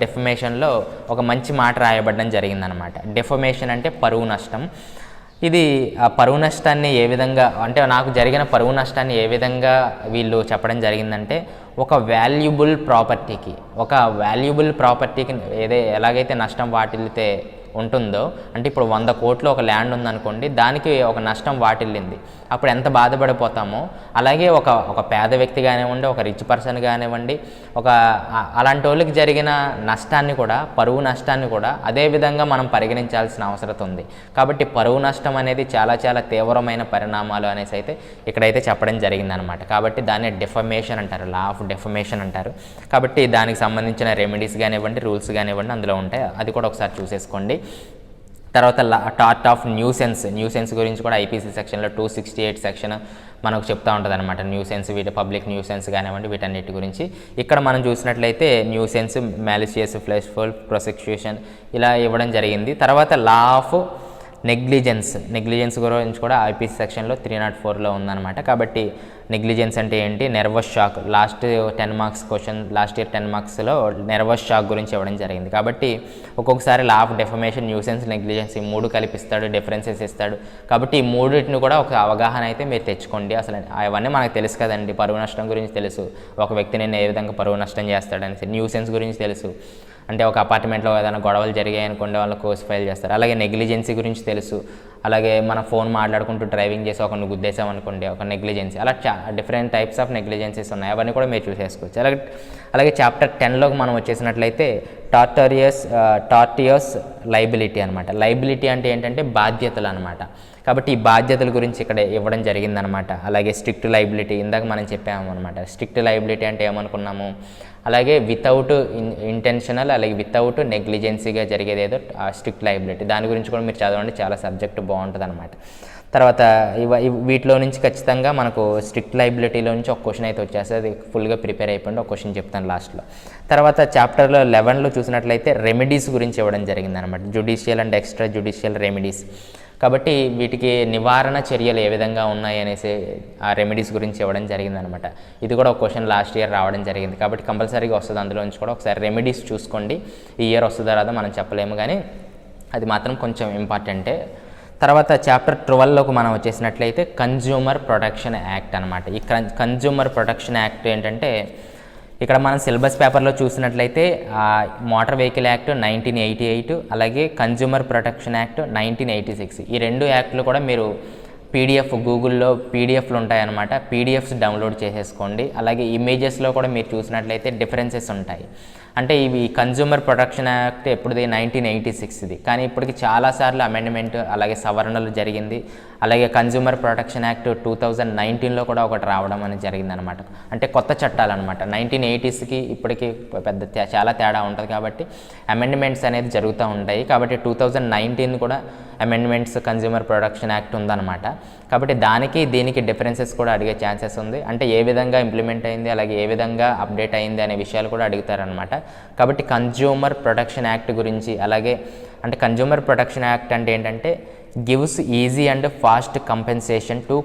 డెఫమేషన్లో ఒక మంచి మాట రాయబడడం జరిగిందనమాట. డెఫమేషన్ అంటే పరువు నష్టం. ఇది ఆ పరువు నష్టాన్ని ఏ విధంగా, అంటే నాకు జరిగిన పరువు నష్టాన్ని ఏ విధంగా వీళ్ళు చెప్పడం జరిగిందంటే, ఒక వాల్యుబుల్ ప్రాపర్టీకి ఎలాగైతే నష్టం వాటిల్లితే ఉంటుందో, అంటే ఇప్పుడు 100 కోట్లు ఒక ల్యాండ్ ఉందనుకోండి, దానికి ఒక నష్టం వాటిల్లింది, అప్పుడు ఎంత బాధపడిపోతామో అలాగే ఒక పేద వ్యక్తి కానివ్వండి, ఒక రిచ్ పర్సన్ కానివ్వండి, అలాంటి వాళ్ళకి జరిగిన నష్టాన్ని కూడా, పరువు నష్టాన్ని కూడా అదే విధంగా మనం పరిగణించాల్సిన అవసరం ఉంది. కాబట్టి పరువు నష్టం అనేది చాలా చాలా తీవ్రమైన పరిణామాలు అనేసి అయితే ఇక్కడైతే చెప్పడం జరిగిందనమాట. కాబట్టి దాన్ని డెఫమేషన్ అంటారు, లా ఆఫ్ డెఫమేషన్ అంటారు. కాబట్టి దానికి సంబంధించిన రెమెడీస్ కానివ్వండి, రూల్స్ కానివ్వండి అందులో ఉంటాయి, అది కూడా ఒకసారి చూసేసుకోండి. తర్వాత టార్ట్ ఆఫ్ న్యూసెన్స్ గురించి కూడా ఐపీసీ సెక్షన్లో 268 సెక్షన్ మనకు చెప్తా ఉంటుంది అనమాట. న్యూసెన్స్, పబ్లిక్ న్యూసెన్స్ కానివ్వండి, వీటన్నిటి గురించి ఇక్కడ మనం చూసినట్లయితే న్యూసెన్స్, మ్యాలిషియస్, ఫ్లెష్ఫుల్, ప్రాసిక్యూషన్ ఇలా ఇవ్వడం జరిగింది. తర్వాత లా ఆఫ్ నెగ్లిజెన్స్ గురించి కూడా ఐపీసీ సెక్షన్లో 304లో ఉందన్నమాట. కాబట్టి నెగ్లిజెన్స్ అంటే ఏంటి, నెర్వస్ షాక్, లాస్ట్ ఇయర్ 10 మార్క్స్లో నెర్వస్ షాక్ గురించి ఇవ్వడం జరిగింది. కాబట్టి ఒక్కొక్కసారి law of defamation, nuisance, negligence ఈ 3 కలిపిస్తాడు, డిఫరెన్సెస్ ఇస్తాడు. కాబట్టి ఈ 3 కూడా ఒక అవగాహన అయితే మీరు తెచ్చుకోండి. అసలు అవన్నీ మనకు తెలుసు కదండి. పరువు నష్టం గురించి తెలుసు, ఒక వ్యక్తిని ఏ విధంగా పరువు నష్టం చేస్తాడనేసి. న్యూసెన్స్ గురించి తెలుసు, అంటే ఒక అపార్ట్మెంట్లో ఏదైనా గొడవలు జరిగాయి అనుకోండి, వాళ్ళు కోర్స్ ఫైల్ చేస్తారు. అలాగే నెగ్లిజెన్సీ గురించి తెలుసు, అలాగే మన ఫోన్ మాట్లాడుకుంటూ డ్రైవింగ్ చేసి ఒకరిని గుద్దేశాం అనుకోండి, ఒక నెగ్లిజెన్సీ. అలా డిఫరెంట్ టైప్స్ ఆఫ్ నెగ్లిజెన్సీస్ ఉన్నాయి, అవన్నీ కూడా మీరు చూసేసుకోవచ్చు. అలాగే చాప్టర్ 10లోకి మనం వచ్చేసినట్లయితే టార్టియస్ లైబిలిటీ అనమాట. లైబిలిటీ అంటే ఏంటంటే బాధ్యతలు అనమాట. కాబట్టి ఈ బాధ్యతల గురించి ఇక్కడ ఇవ్వడం జరిగిందనమాట. అలాగే స్ట్రిక్ట్ లైబిలిటీ ఇందాక మనం చెప్పాము అనమాట. స్ట్రిక్ట్ లైబిలిటీ అంటే ఏమనుకున్నాము, అలాగే వితౌట్ ఇంటెన్షనల్, అలాగే వితౌట్ నెగ్లిజెన్సీగా జరిగేది ఏదో స్ట్రిక్ట్ లైబిలిటీ. దాని గురించి కూడా మీరు చదవండి, చాలా సబ్జెక్ట్ బాగుంటుంది అనమాట. తర్వాత వీటిలో నుంచి ఖచ్చితంగా మనకు స్ట్రిక్ట్ లైబిలిటీలో నుంచి ఒక క్వశ్చన్ అయితే వచ్చేస్తుంది, అది ఫుల్గా ప్రిపేర్ అయిపోయింది, ఒక క్వశ్చన్ చెప్తాను లాస్ట్లో. తర్వాత చాప్టర్లో 11లో చూసినట్లయితే రెమెడీస్ గురించి ఇవ్వడం జరిగిందనమాట. Judicial and extra judicial remedies. కాబట్టి వీటికి నివారణ చర్యలు ఏ విధంగా ఉన్నాయి అనేసి ఆ రెమెడీస్ గురించి ఇవ్వడం జరిగిందనమాట. ఇది కూడా ఒక క్వశ్చన్ లాస్ట్ ఇయర్ రావడం జరిగింది, కాబట్టి కంపల్సరీగా వస్తుంది. అందులో నుంచి కూడా ఒకసారి రెమెడీస్ చూసుకోండి. ఈ ఇయర్ వస్తుందో రాదో మనం చెప్పలేము, కానీ అది మాత్రం కొంచెం ఇంపార్టెంటే. తర్వాత చాప్టర్ 12లోకి మనం వచ్చేసినట్లయితే కన్జ్యూమర్ ప్రొటెక్షన్ యాక్ట్ అనమాట. ఈ కన్జ్యూమర్ ప్రొటెక్షన్ యాక్ట్ ఏంటంటే, ఇక్కడ మనం సిలబస్ పేపర్లో చూసినట్లయితే మోటార్ వెహికల్ యాక్ట్ 1988, అలాగే కన్జ్యూమర్ ప్రొటెక్షన్ యాక్ట్ 1986. ఈ 2 యాక్ట్లు కూడా మీరు పీడిఎఫ్, గూగుల్లో పీడిఎఫ్లు ఉంటాయన్నమాట. పీడిఎఫ్స్ డౌన్లోడ్ చేసేసుకోండి. అలాగే ఇమేజెస్లో కూడా మీరు చూసినట్లయితే డిఫరెన్సెస్ ఉంటాయి. అంటే ఇవి కన్జ్యూమర్ ప్రొటెక్షన్ యాక్ట్ ఎప్పుడుది 1986ది, కానీ ఇప్పటికి చాలాసార్లు అమెండ్మెంట్ అలాగే సవరణలు జరిగింది. అలాగే కన్జ్యూమర్ ప్రొటెక్షన్ యాక్ట్ 2019లో కూడా ఒకటి రావడం అనేది జరిగిందనమాట. అంటే కొత్త చట్టాలు అనమాట. 1980స్కి ఇప్పటికి చాలా తేడా ఉంటుంది కాబట్టి అమెండ్మెంట్స్ అనేది జరుగుతూ ఉంటాయి. కాబట్టి 2019 కూడా అమెండ్మెంట్స్ కన్జ్యూమర్ ప్రొటెక్షన్ యాక్ట్ ఉందన్నమాట. కాబట్టి దానికి దీనికి డిఫరెన్సెస్ కూడా అడిగే ఛాన్సెస్ ఉంది. అంటే ఏ విధంగా ఇంప్లిమెంట్ అయింది, అలాగే ఏ విధంగా అప్డేట్ అయింది అనే విషయాలు కూడా అడుగుతారనమాట. కాబట్టి కన్జ్యూమర్ ప్రొటెక్షన్ యాక్ట్ గురించి, అలాగే అంటే కన్జ్యూమర్ ప్రొటెక్షన్ యాక్ట్ అంటే ఏంటంటే gives easy and fast compensation to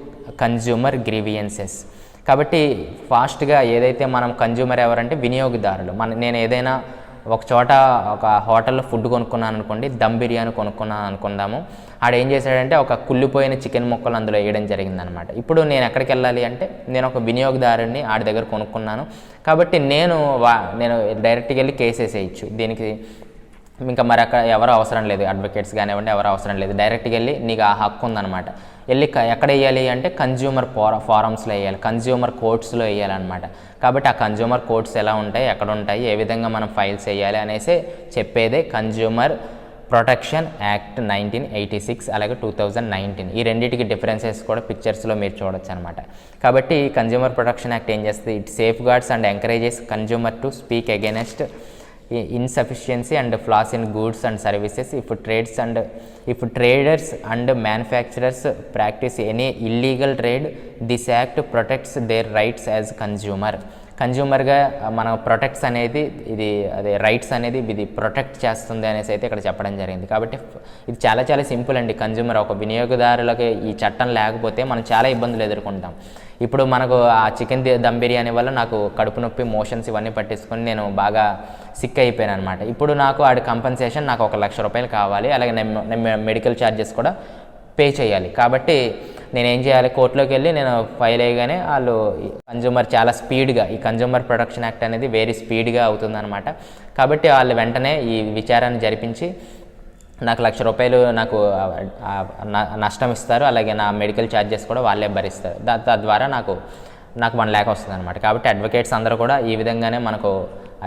consumer grievances. కాబట్టి ఫాస్ట్గా ఏదైతే మనం కన్జ్యూమర్ ఎవరంటే వినియోగదారులు. నేను ఏదైనా ఒక చోట ఒక హోటల్లో ఫుడ్ కొనుక్కున్నాను అనుకోండి, దమ్ బిర్యానీ కొనుక్కున్నాను అనుకుందాము. ఆడేం చేశాడంటే ఒక కుళ్ళిపోయిన చికెన్ ముక్కలు అందులో వేయడం జరిగిందనమాట. ఇప్పుడు నేను ఎక్కడికి వెళ్ళాలి అంటే నేను ఒక వినియోగదారుని ఆడి దగ్గర కొనుక్కున్నాను కాబట్టి నేను డైరెక్ట్గా వెళ్ళి కేసు వేసేయచ్చు. దీనికి ఇంకా మరి అక్కడ ఎవరు అవసరం లేదు, అడ్వకేట్స్ కానివ్వండి ఎవరు అవసరం లేదు. డైరెక్ట్గా వెళ్ళి నీకు ఆ హక్కు ఉందన్నమాట. వెళ్ళి ఎక్కడ వేయాలి అంటే కన్జ్యూమర్ ఫారమ్స్లో వేయాలి, కన్జ్యూమర్ కోర్ట్స్లో వేయాలన్నమాట. కాబట్టి ఆ కన్జ్యూమర్ కోర్ట్స్ ఎలా ఉంటాయి, ఎక్కడ ఉంటాయి, ఏ విధంగా మనం ఫైల్స్ వేయాలి అనేసి చెప్పేదే కన్జ్యూమర్ ప్రొటెక్షన్ యాక్ట్ 1986 అలాగే 2019. ఈ రెండింటికి డిఫరెన్సెస్ కూడా పిక్చర్స్లో మీరు చూడొచ్చు అనమాట. కాబట్టి కన్జ్యూమర్ ప్రొటెక్షన్ యాక్ట్ ఏం చేస్తుంది, it safe guards and encourages consumer to speak against insufficiency and flaws in goods and services if traders and manufacturers practice any illegal trade. This act protects their rights as కన్జ్యూమర్గా మన ప్రొటెక్ట్స్ అనేది అదే రైట్స్ అనేది ఇది ప్రొటెక్ట్ చేస్తుంది అనేసి అయితే ఇక్కడ చెప్పడం జరిగింది. కాబట్టి ఇది చాలా చాలా సింపుల్ అండి. కన్జ్యూమర్ ఒక వినియోగదారులకి ఈ చట్టం లేకపోతే మనం చాలా ఇబ్బందులు ఎదుర్కొంటాం. ఇప్పుడు మనకు ఆ చికెన్ దమ్ బిర్యానీ వల్ల నాకు కడుపు నొప్పి, మోషన్స్ ఇవన్నీ పట్టించుకొని నేను బాగా సిక్ అయిపోయాను అనమాట. ఇప్పుడు నాకు ఆడి కంపెన్సేషన్ నాకు 1 లక్ష రూపాయలు కావాలి, అలాగే మెడికల్ ఛార్జెస్ కూడా పే చేయాలి. కాబట్టి నేనేం చేయాలి, కోర్టులోకి వెళ్ళి నేను ఫైల్ అయ్యగానే వాళ్ళు కన్జ్యూమర్ చాలా స్పీడ్గా, ఈ కన్జ్యూమర్ ప్రొటెక్షన్ యాక్ట్ అనేది వెరీ స్పీడ్గా అవుతుందన్నమాట. కాబట్టి వాళ్ళు వెంటనే ఈ విచారాన్ని జరిపించి నాకు 1 లక్ష రూపాయలు నాకు నష్టం ఇస్తారు, అలాగే నా మెడికల్ ఛార్జెస్ కూడా వాళ్ళే భరిస్తారు. తద్వారా నాకు 1 lakh వస్తుంది అనమాట. కాబట్టి అడ్వకేట్స్ అందరూ కూడా ఈ విధంగానే మనకు,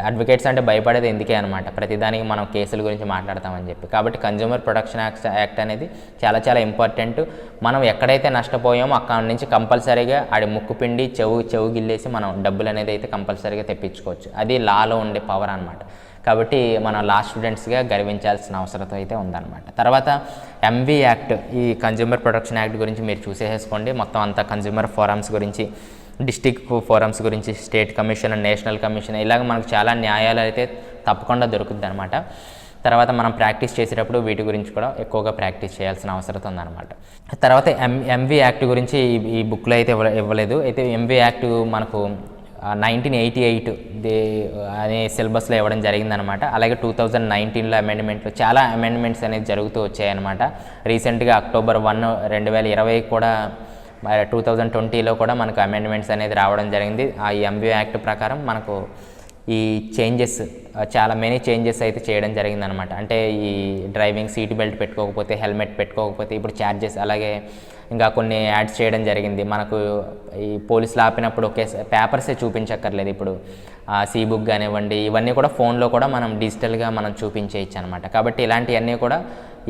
అడ్వకేట్స్ అంటే భయపడేది ఎందుకే అనమాట, ప్రతిదానికి మనం కేసుల గురించి మాట్లాడతామని చెప్పి. కాబట్టి కన్జ్యూమర్ ప్రొటెక్షన్ యాక్ట్ అనేది చాలా చాలా ఇంపార్టెంట్. మనం ఎక్కడైతే నష్టపోయామో అక్కడ నుంచి కంపల్సరీగా ఆడి ముక్కు పిండి చెవు గిల్లేసి మనం డబ్బులు అనేది అయితే కంపల్సరీగా తెప్పించుకోవచ్చు. అది లాలో ఉండే పవర్ అనమాట. కాబట్టి మనం లా స్టూడెంట్స్గా గర్వించాల్సిన అవసరం అయితే ఉందన్నమాట. తర్వాత ఎంవి యాక్ట్, ఈ కన్జ్యూమర్ ప్రొటెక్షన్ యాక్ట్ గురించి మీరు చూసేసుకోండి. మొత్తం అంతా కన్జ్యూమర్ ఫోరమ్స్ గురించి, డిస్ట్రిక్ట్ ఫోరమ్స్ గురించి, స్టేట్ కమిషన్, నేషనల్ కమిషన్, ఇలాగ మనకు చాలా న్యాయాలు అయితే తప్పకుండా దొరుకుద్ది అనమాట. తర్వాత మనం ప్రాక్టీస్ చేసేటప్పుడు వీటి గురించి కూడా ఎక్కువగా ప్రాక్టీస్ చేయాల్సిన అవసరం ఉందన్నమాట. తర్వాత ఎంవి యాక్ట్ గురించి ఈ బుక్లో అయితే ఇవ్వలేదు. అయితే ఎంవి యాక్ట్ మనకు 1988 అనే సిలబస్లో ఇవ్వడం జరిగిందనమాట. అలాగే 2019లో అమెండ్మెంట్లు, చాలా అమెండ్మెంట్స్ అనేది జరుగుతూ వచ్చాయన్నమాట. రీసెంట్గా October 1, 2020 కూడా 2020లో కూడా మనకు అమెండ్మెంట్స్ అనేది రావడం జరిగింది. ఆ ఎంవి యాక్ట్ ప్రకారం మనకు ఈ చేంజెస్, చాలా మెనీ చేంజెస్ అయితే చేయడం జరిగిందనమాట. అంటే ఈ డ్రైవింగ్ సీట్ బెల్ట్ పెట్టుకోకపోతే, హెల్మెట్ పెట్టుకోకపోతే ఇప్పుడు ఛార్జెస్, అలాగే ఇంకా కొన్ని యాడ్స్ చేయడం జరిగింది. మనకు ఈ పోలీసులు ఆపినప్పుడు పేపర్సే చూపించక్కర్లేదు, ఇప్పుడు సీ బుక్ కానివ్వండి, ఇవన్నీ కూడా ఫోన్లో కూడా మనం డిజిటల్గా మనం చూపించేయచ్చు అనమాట. కాబట్టి ఇలాంటివన్నీ కూడా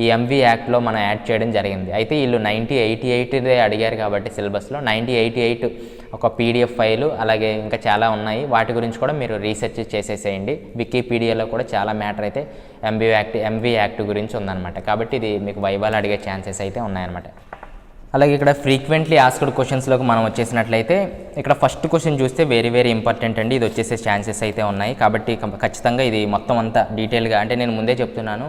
ఈ ఎంవి యాక్ట్లో మనం యాడ్ చేయడం జరిగింది. అయితే వీళ్ళు 1988 అడిగారు కాబట్టి సిలబస్లో 1988 ఒక పీడిఎఫ్ ఫైలు, అలాగే ఇంకా చాలా ఉన్నాయి, వాటి గురించి కూడా మీరు రీసెర్చ్ చేసేసేయండి. వికీపీడియాలో కూడా చాలా మ్యాటర్ అయితే ఎంవి యాక్ట్ గురించి ఉందన్నమాట. కాబట్టి ఇది మీకు వైవాలు అడిగే ఛాన్సెస్ అయితే ఉన్నాయన్నమాట. అలాగే ఇక్కడ ఫ్రీక్వెంట్లీ ఆస్క్డ్ క్వశ్చన్స్లోకి మనం వచ్చేసినట్లయితే ఇక్కడ ఫస్ట్ క్వశ్చన్ చూస్తే వెరీ వెరీ ఇంపార్టెంట్ అండి. ఇది వచ్చేసే ఛాన్సెస్ అయితే ఉన్నాయి. కాబట్టి ఖచ్చితంగా ఇది మొత్తం అంతా డీటెయిల్గా, అంటే నేను ముందే చెప్తున్నాను,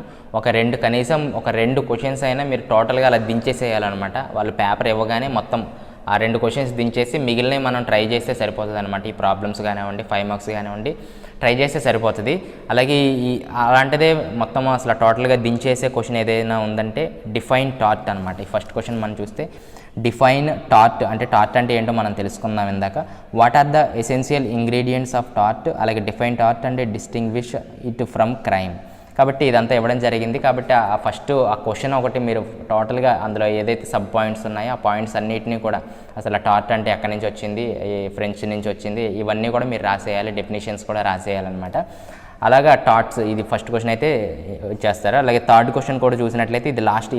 కనీసం ఒక రెండు క్వశ్చన్స్ అయినా మీరు టోటల్గా అలా దించేసేయాలన్నమాట. వాళ్ళు పేపర్ ఇవ్వగానే మొత్తం ఆ 2 క్వశ్చన్స్ దించేసి మిగిలినవి మనం ట్రై చేస్తే సరిపోతుంది అనమాట. ఈ ప్రాబ్లమ్స్ కానివ్వండి, 5 మార్క్స్ కానివ్వండి, ట్రై చేస్తే సరిపోతుంది. అలాగే అలాంటిదే మొత్తం అసలు టోటల్గా దించేసే క్వశ్చన్ ఏదైనా ఉందంటే డిఫైన్ టార్ట్ అనమాట. ఈ ఫస్ట్ క్వశ్చన్ మనం చూస్తే డిఫైన్ టార్ట్ అంటే ఏంటో మనం తెలుసుకుందాం ఇందాక. What are the essential ingredients of tort, అలాగే define tort and distinguish it from crime. కాబట్టి ఇదంతా ఇవ్వడం జరిగింది. కాబట్టి ఫస్ట్ ఆ క్వశ్చన్ ఒకటి మీరు టోటల్గా అందులో ఏదైతే సబ్ పాయింట్స్ ఉన్నాయో ఆ పాయింట్స్ అన్నిటినీ కూడా, అసలు టార్ట్ అంటే ఎక్కడి నుంచి వచ్చింది, ఫ్రెంచ్ నుంచి వచ్చింది, ఇవన్నీ కూడా మీరు రాసేయాలి. డెఫినేషన్స్ కూడా రాసేయాలన్నమాట. అలాగా టాట్స్ ఇది ఫస్ట్ క్వశ్చన్ అయితే చేస్తారు. అలాగే థర్డ్ క్వశ్చన్ కూడా చూసినట్లయితే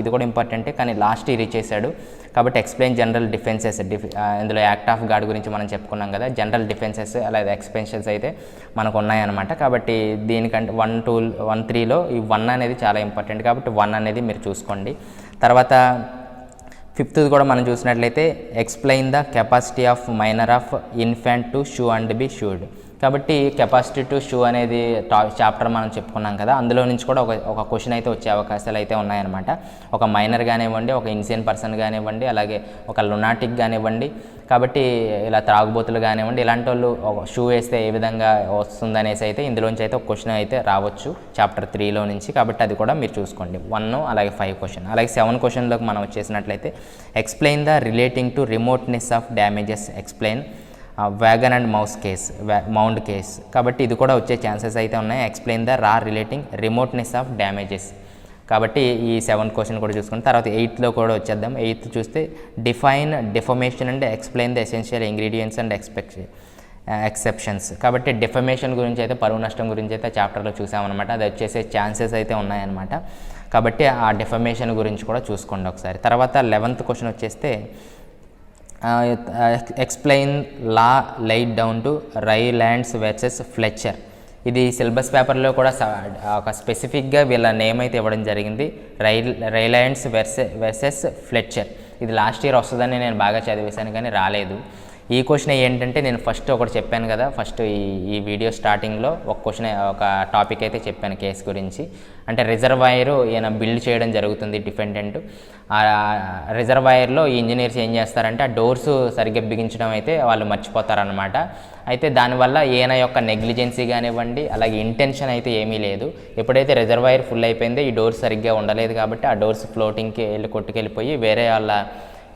ఇది కూడా ఇంపార్టెంటే, కానీ లాస్ట్ ఇయర్ ఇచ్చేసాడు. కాబట్టి ఎక్స్ప్లెయిన్ జనరల్ డిఫెన్సెస్ ఇందులో యాక్ట్ ఆఫ్ గాడ్ గురించి మనం చెప్పుకున్నాం కదా, జనరల్ డిఫెన్సెస్ అలాగే ఎక్స్పెన్షన్స్ అయితే మనకు ఉన్నాయన్నమాట. కాబట్టి దీనికంటే 1, 2, 1, 3లో ఈ 1 అనేది చాలా ఇంపార్టెంట్, కాబట్టి 1 అనేది మీరు చూసుకోండి. తర్వాత 5th కూడా మనం చూసినట్లయితే explain the capacity of minor of infant to sue and be sued. కాబట్టి కెపాసిటీ టు షూ అనేది చాప్టర్ మనం చెప్పుకున్నాం కదా, అందులో నుంచి కూడా ఒక క్వశ్చన్ అయితే వచ్చే అవకాశాలు అయితే ఉన్నాయన్నమాట. ఒక మైనర్ కానివ్వండి, ఒక ఇన్సేన్ పర్సన్ కానివ్వండి, అలాగే ఒక లునాటిక్ కానివ్వండి, కాబట్టి ఇలా త్రాగుబోతులు కానివ్వండి, ఇలాంటి వాళ్ళు ఒక షూ వేస్తే ఏ విధంగా వస్తుందనేసి అయితే ఇందులోంచి అయితే ఒక క్వశ్చన్ అయితే రావచ్చు చాప్టర్ 3లో నుంచి. కాబట్టి అది కూడా మీరు చూసుకోండి. 1 అలాగే 5 క్వశ్చన్. అలాగే 7 క్వశ్చన్లోకి మనం వచ్చేసినట్లయితే explain the relating to remoteness of damages, explain wagon and mound case. కాబట్టి ఇది కూడా వచ్చే ఛాన్సెస్ అయితే ఉన్నాయి. Explain the relating remoteness of damages. కాబట్టి ఈ 7th క్వశ్చన్ కూడా చూసుకుంటాం. తర్వాత 8thలో కూడా వచ్చేద్దాం. 8th చూస్తే define defamation and explain the essential ingredients and exceptions. కాబట్టి డిఫమేషన్ గురించి అయితే, పరువు నష్టం గురించి అయితే చాప్టర్లో చూసామన్నమాట. అది వచ్చేసే ఛాన్సెస్ అయితే ఉన్నాయన్నమాట. కాబట్టి ఆ డిఫమేషన్ గురించి కూడా చూసుకోండి ఒకసారి. తర్వాత 11th క్వశ్చన్ వచ్చేస్తే explain law laid down to Rylands versus Fletcher. ఇది సిలబస్ పేపర్లో కూడా ఒక స్పెసిఫిక్గా వీళ్ళ నేమ్ అయితే ఇవ్వడం జరిగింది, రైలాండ్స్ వర్సెస్ ఫ్లెచర్. ఇది లాస్ట్ ఇయర్ వస్తుందని నేను బాగా చదివేశాను కానీ రాలేదు. ఈ క్వశ్చన్ ఏంటంటే నేను ఫస్ట్ ఒకటి చెప్పాను కదా, ఫస్ట్ ఈ వీడియో స్టార్టింగ్లో ఒక టాపిక్ అయితే చెప్పాను కేసు గురించి. అంటే రిజర్వాయర్ ఈయన బిల్డ్ చేయడం జరుగుతుంది డిఫెండెంట్. ఆ రిజర్వాయర్లో ఈ ఇంజనీర్స్ ఏం చేస్తారంటే ఆ డోర్స్ సరిగ్గా బిగించడం అయితే వాళ్ళు మర్చిపోతారనమాట. అయితే దానివల్ల ఈయన యొక్క నెగ్లిజెన్సీ కానివ్వండి, అలాగే ఇంటెన్షన్ అయితే ఏమీ లేదు. ఎప్పుడైతే రిజర్వాయర్ ఫుల్ అయిపోయిందో ఈ డోర్స్ సరిగ్గా ఉండలేదు కాబట్టి ఆ డోర్స్ ఫ్లోటింగ్కి కొట్టుకెళ్ళిపోయి వేరే వాళ్ళ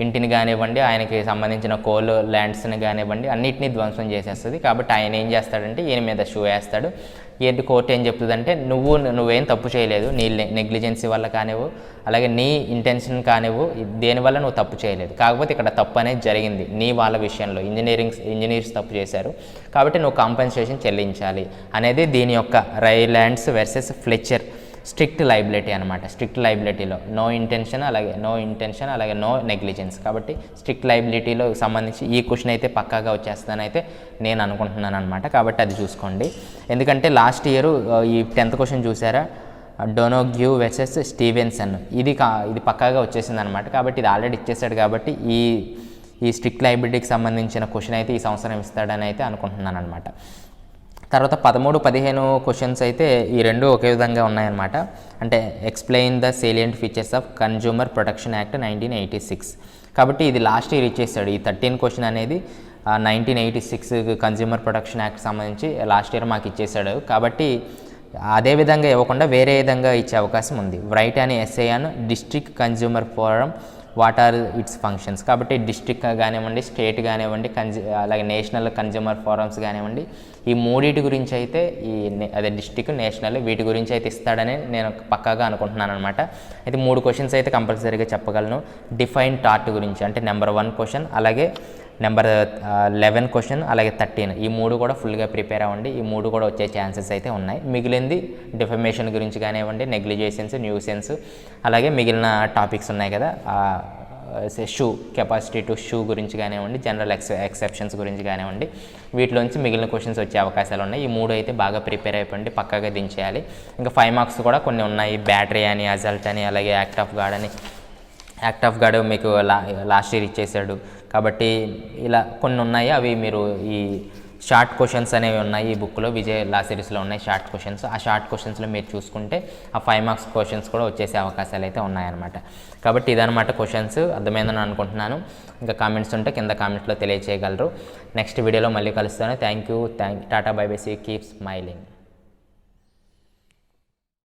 ఇంటిని కానివ్వండి, ఆయనకి సంబంధించిన కోల్ ల్యాండ్స్ని కానివ్వండి అన్నిటినీ ధ్వంసం చేసేస్తుంది. కాబట్టి ఆయన ఏం చేస్తాడంటే ఈయన మీద షూ వేస్తాడు. ఏంటి కోర్టు ఏం చెప్తుందంటే నువ్వేం తప్పు చేయలేదు, నీ నెగ్లిజెన్సీ వల్ల కానివ్వు, అలాగే నీ ఇంటెన్షన్ కానివ్వు, దేనివల్ల నువ్వు తప్పు చేయలేదు, కాకపోతే ఇక్కడ తప్పు అనేది జరిగింది నీ వాళ్ళ విషయంలో, ఇంజనీర్స్ తప్పు చేశారు కాబట్టి నువ్వు కాంపెన్సేషన్ చెల్లించాలి అనేది దీని యొక్క రైలాండ్స్ వర్సెస్ ఫ్లెచర్ స్ట్రిక్ట్ లైబిలిటీ అనమాట. స్ట్రిక్ట్ లైబిలిటీలో నో ఇంటెన్షన్ అలాగే నో నెగ్లిజెన్స్. కాబట్టి స్ట్రిక్ట్ లైబిలిటీలో సంబంధించి ఈ క్వశ్చన్ అయితే పక్కాగా వచ్చేస్తుందని అయితే నేను అనుకుంటున్నాను అనమాట. కాబట్టి అది చూసుకోండి. ఎందుకంటే లాస్ట్ ఇయర్ ఈ 10th క్వశ్చన్ చూసారా, డొనోగ్యూ వర్సెస్ స్టీవెన్సన్, ఇది పక్కాగా వచ్చేసింది అనమాట. కాబట్టి ఇది ఆల్రెడీ ఇచ్చేసాడు కాబట్టి ఈ స్ట్రిక్ట్ లైబిలిటీకి సంబంధించిన క్వశ్చన్ అయితే ఈ సంవత్సరం ఇస్తాడని అయితే అనుకుంటున్నాను అనమాట. తర్వాత 13, 15 క్వశ్చన్స్ అయితే ఈ రెండు ఒకే విధంగా ఉన్నాయన్నమాట. అంటే explain the salient features of consumer protection act 1986. కాబట్టి ఇది లాస్ట్ ఇయర్ ఇచ్చేసాడు. ఈ 13 క్వశ్చన్ అనేది 1986 కన్జ్యూమర్ ప్రొటెక్షన్ యాక్ట్ సంబంధించి లాస్ట్ ఇయర్ మాకు ఇచ్చేసాడు. కాబట్టి అదే విధంగా ఇవ్వకుండా వేరే విధంగా ఇచ్చే అవకాశం ఉంది. Write an essay on district consumer forum, what are its functions. కాబట్టి డిస్ట్రిక్ట్ కానివ్వండి, స్టేట్ కానివ్వండి, అలాగే నేషనల్ కన్జ్యూమర్ ఫోరమ్స్ కానివ్వండి, ఈ మూడింటి గురించి అయితే అదే డిస్ట్రిక్ట్, నేషనల్, వీటి గురించి అయితే ఇస్తాడని నేను పక్కాగా అనుకుంటున్నాను అనమాట. అయితే 3 క్వశ్చన్స్ అయితే కంపల్సరీగా చెప్పగలను. డిఫైన్ టార్ట్ గురించి అంటే నెంబర్ 1 క్వశ్చన్, అలాగే నెంబర్ 11 క్వశ్చన్, అలాగే 13, ఈ 3 కూడా ఫుల్గా ప్రిపేర్ అవ్వండి. ఈ 3 కూడా వచ్చే ఛాన్సెస్ అయితే ఉన్నాయి. మిగిలింది డిఫమేషన్ గురించి కానివ్వండి, నెగ్లిజెన్స్, న్యూసెన్స్, అలాగే మిగిలిన టాపిక్స్ ఉన్నాయి కదా, షూ కెపాసిటీ టు షూ గురించి కానివ్వండి, జనరల్ ఎక్సెప్షన్స్ గురించి కానివ్వండి, వీటిలోంచి మిగిలిన క్వశ్చన్స్ వచ్చే అవకాశాలు ఉన్నాయి. ఈ 3 అయితే బాగా ప్రిపేర్ అయిపోండి, పక్కాగా దించేయాలి. ఇంకా 5 మార్క్స్ కూడా కొన్ని ఉన్నాయి, బ్యాటరీ అని, అజల్ట్ అని, అలాగే యాక్ట్ ఆఫ్ గాడ్ అని. యాక్ట్ ఆఫ్ గాడ్ మీకు లాస్ట్ ఇయర్ ఇచ్చేసాడు కాబట్టి ఇలా కొన్ని ఉన్నాయి. అవి మీరు ఈ షార్ట్ క్వశ్చన్స్ అనేవి ఉన్నాయి ఈ బుక్లో, విజయ్ లా సిరీస్లో ఉన్నాయి షార్ట్ క్వశ్చన్స్. ఆ షార్ట్ క్వశ్చన్స్లో మీరు చూసుకుంటే ఆ 5 మార్క్స్ క్వశ్చన్స్ కూడా వచ్చేసే అవకాశాలు అయితే ఉన్నాయన్నమాట. కాబట్టి ఇదనమాట క్వశ్చన్స్. అర్థమైందని అనుకుంటున్నాను. ఇంకా కామెంట్స్ ఉంటే కింద కామెంట్స్లో తెలియచేయగలరు. నెక్స్ట్ వీడియోలో మళ్ళీ కలుస్తాను. Thank you. Tata bye bye, see keep smiling.